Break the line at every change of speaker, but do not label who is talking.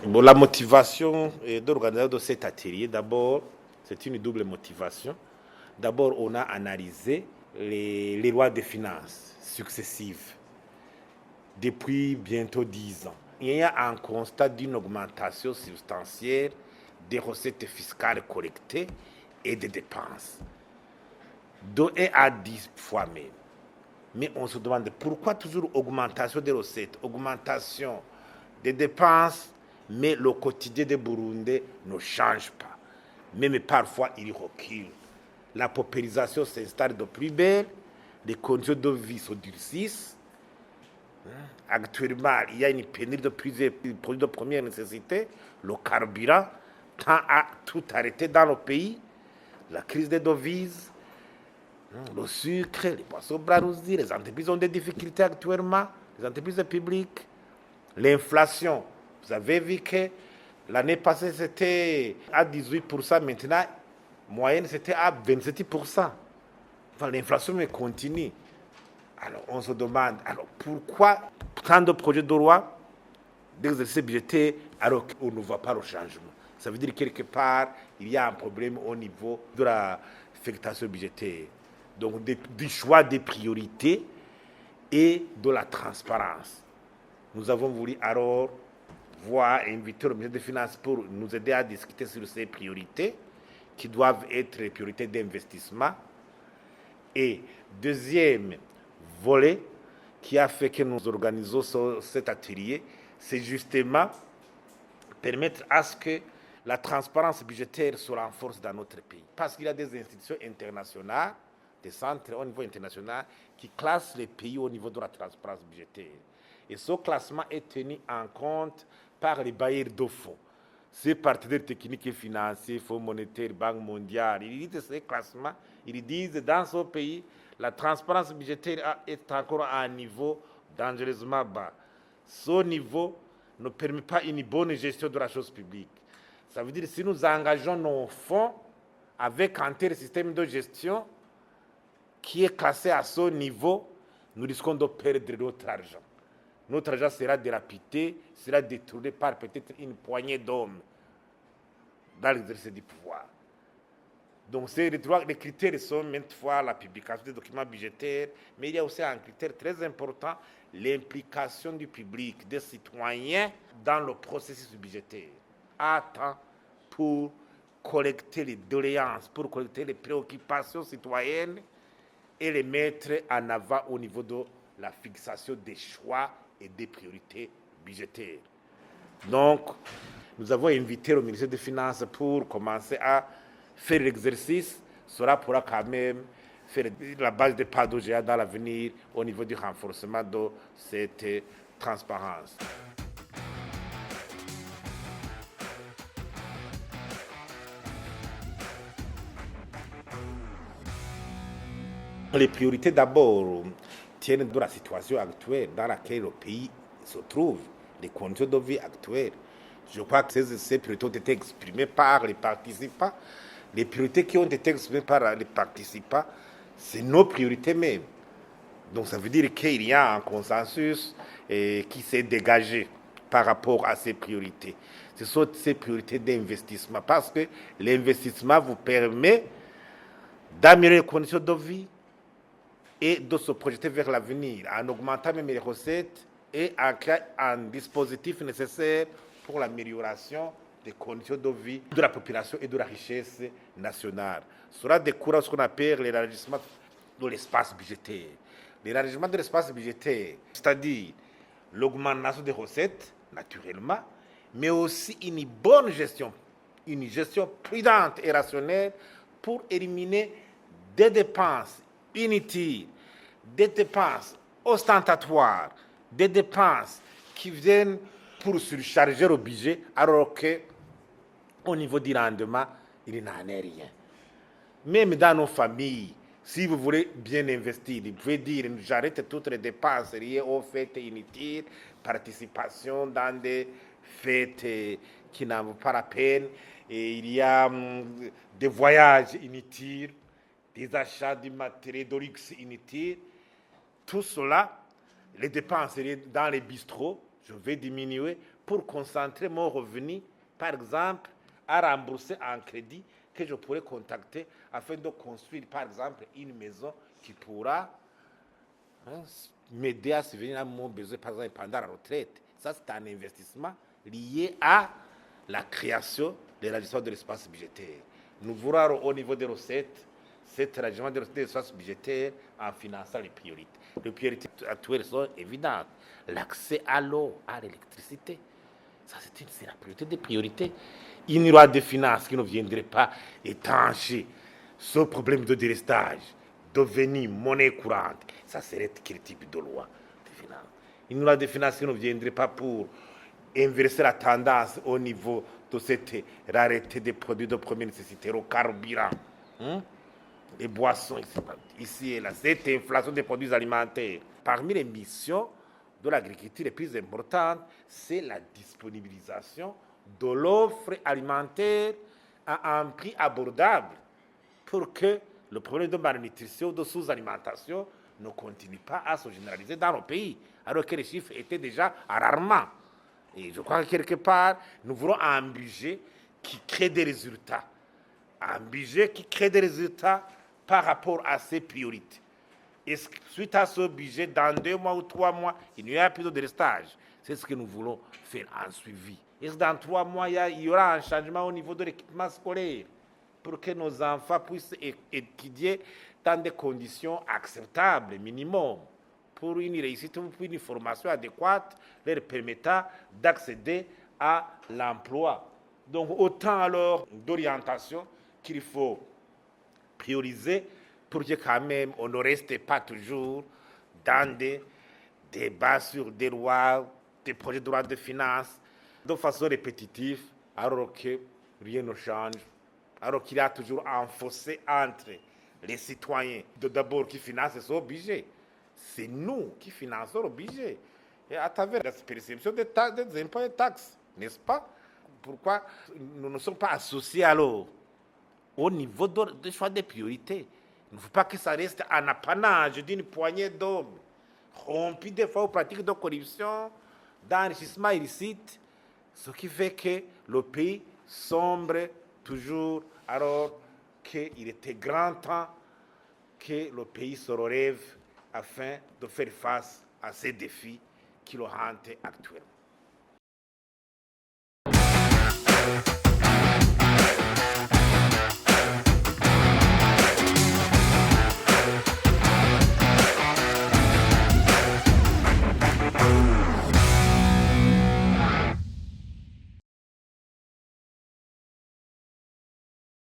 Bon, la motivation d'organiser de cet atelier, d'abord, c'est une double motivation. D'abord, on a analysé les lois de finances successives depuis bientôt 10 ans. Il y a un constat d'une augmentation substantielle des recettes fiscales collectées et des dépenses, de 1 à 10 fois même. Mais on se demande pourquoi toujours augmentation des recettes, augmentation des dépenses, mais le quotidien des Burundais ne change pas. Même parfois, il recule. La paupérisation s'installe de plus belle, les conditions de vie se durcissent. Actuellement, il y a une pénurie de plusieurs produits de première nécessité. Le carburant tend à tout arrêter dans le pays. La crise des devises, le sucre, les poissons bras-rosés, les entreprises ont des difficultés actuellement, les entreprises publiques. L'inflation, vous avez vu que l'année passée c'était à 18%, maintenant, moyenne c'était à 27%. Enfin, l'inflation continue. Alors on se demande, alors pourquoi tant de projets de loi d'exercice budgétaire alors qu'on ne voit pas le changement? Ça veut dire que quelque part, il y a un problème au niveau de la affectation budgétaire. Donc du choix des priorités et de la transparence. Nous avons voulu alors inviter le ministre des Finances pour nous aider à discuter sur ces priorités qui doivent être les priorités d'investissement. Et deuxième volet qui a fait que nous organisons cet atelier, c'est justement permettre à ce que la transparence budgétaire se renforce dans notre pays. Parce qu'il y a des institutions internationales, des centres au niveau international qui classent les pays au niveau de la transparence budgétaire. Et ce classement est tenu en compte par les bailleurs de fonds. Ces partenaires techniques et financiers, Fonds monétaire, Banque mondiale, ils disent ces classements, ils disent dans ce pays, la transparence budgétaire est encore à un niveau dangereusement bas. Ce niveau ne permet pas une bonne gestion de la chose publique. Ça veut dire que si nous engageons nos fonds avec un tel système de gestion qui est classé à ce niveau, nous risquons de perdre notre argent. Notre argent sera dilapidé, sera détourné par peut-être une poignée d'hommes dans l'exercice du pouvoir. Donc les critères sont maintes fois la publication des documents budgétaires, mais il y a aussi un critère très important, l'implication du public, des citoyens dans le processus budgétaire. À temps pour collecter les doléances, pour collecter les préoccupations citoyennes et les mettre en avant au niveau de la fixation des choix et des priorités budgétaires. Donc, nous avons invité le ministère des Finances pour commencer à faire l'exercice. Cela pourra quand même faire la base de pas d'OGA dans l'avenir au niveau du renforcement de cette transparence. Les priorités d'abord tiennent de la situation actuelle dans laquelle le pays se trouve, les conditions de vie actuelles. Je crois que ces priorités ont été exprimées par les participants. Les priorités qui ont été exprimées par les participants, c'est nos priorités même. Donc ça veut dire qu'il y a un consensus qui s'est dégagé par rapport à ces priorités. Ce sont ces priorités d'investissement parce que l'investissement vous permet d'améliorer les conditions de vie et de se projeter vers l'avenir en augmentant même les recettes et en créant un dispositif nécessaire pour l'amélioration des conditions de vie de la population et de la richesse nationale. Cela découle de ce qu'on appelle l'élargissement de l'espace budgétaire. L'élargissement de l'espace budgétaire, c'est-à-dire l'augmentation des recettes, naturellement, mais aussi une bonne gestion, une gestion prudente et rationnelle pour éliminer des dépenses inutiles, des dépenses ostentatoires, des dépenses qui viennent pour surcharger le budget alors qu'au niveau du rendement, il n'en est rien. Même dans nos familles, si vous voulez bien investir, vous pouvez dire j'arrête toutes les dépenses liées aux fêtes inutiles, participation dans des fêtes qui n'en vaut pas la peine, et il y a des voyages inutiles, des achats de matériel de luxe inutiles. Tout cela, les dépenses dans les bistrots, je vais diminuer pour concentrer mon revenu, par exemple, à rembourser en crédit que je pourrais contacter afin de construire, par exemple, une maison qui pourra m'aider à subvenir à mon besoin, par exemple, pendant la retraite. Ça, c'est un investissement lié à la création de la gestion de l'espace budgétaire. Nous voulons au niveau des recettes, cet arrangement de l'espace budgétaire en finançant les priorités. Les priorités actuelles sont évidentes. L'accès à l'eau, à l'électricité, ça c'est la priorité des priorités. Il n'y aura de finances qui ne viendraient pas étancher ce problème de délestage, devenir monnaie courante. Ça serait quel type de loi de finances? Il n'y aura de finances qui ne viendraient pas pour inverser la tendance au niveau de cette rareté des produits de première nécessité, au carburant, les boissons, ici et là, cette inflation des produits alimentaires. Parmi les missions de l'agriculture les plus importantes, c'est la disponibilisation de l'offre alimentaire à un prix abordable pour que le problème de malnutrition, de sous-alimentation ne continue pas à se généraliser dans nos pays, alors que les chiffres étaient déjà alarmants. Et je crois que quelque part, nous voulons un budget qui crée des résultats. Un budget qui crée des résultats par rapport à ses priorités. Et suite à ce budget, dans 2 mois ou 3 mois, il n'y aura plus de délestage. C'est ce que nous voulons faire en suivi. Et dans 3 mois, il y aura un changement au niveau de l'équipement scolaire pour que nos enfants puissent étudier dans des conditions acceptables, minimum, pour une réussite, pour une formation adéquate, leur permettant d'accéder à l'emploi. Donc autant alors d'orientation qu'il faut prioriser pour que quand même on ne reste pas toujours dans des débats sur des lois, des projets de loi de finances, de façon répétitive, alors que rien ne change, alors qu'il y a toujours un fossé entre les citoyens, d'abord qui financent ce budget. C'est nous qui finançons le budget. Et à travers la perception des impôts et taxes, n'est-ce pas? Pourquoi nous ne sommes pas associés alors au niveau des choix des priorités? Il ne faut pas que ça reste un apanage d'une poignée d'hommes, rompus des fois aux pratiques de corruption, d'enrichissement illicite, ce qui fait que le pays sombre toujours, alors qu'il était grand temps que le pays se relève afin de faire face à ces défis qui le hantent actuellement.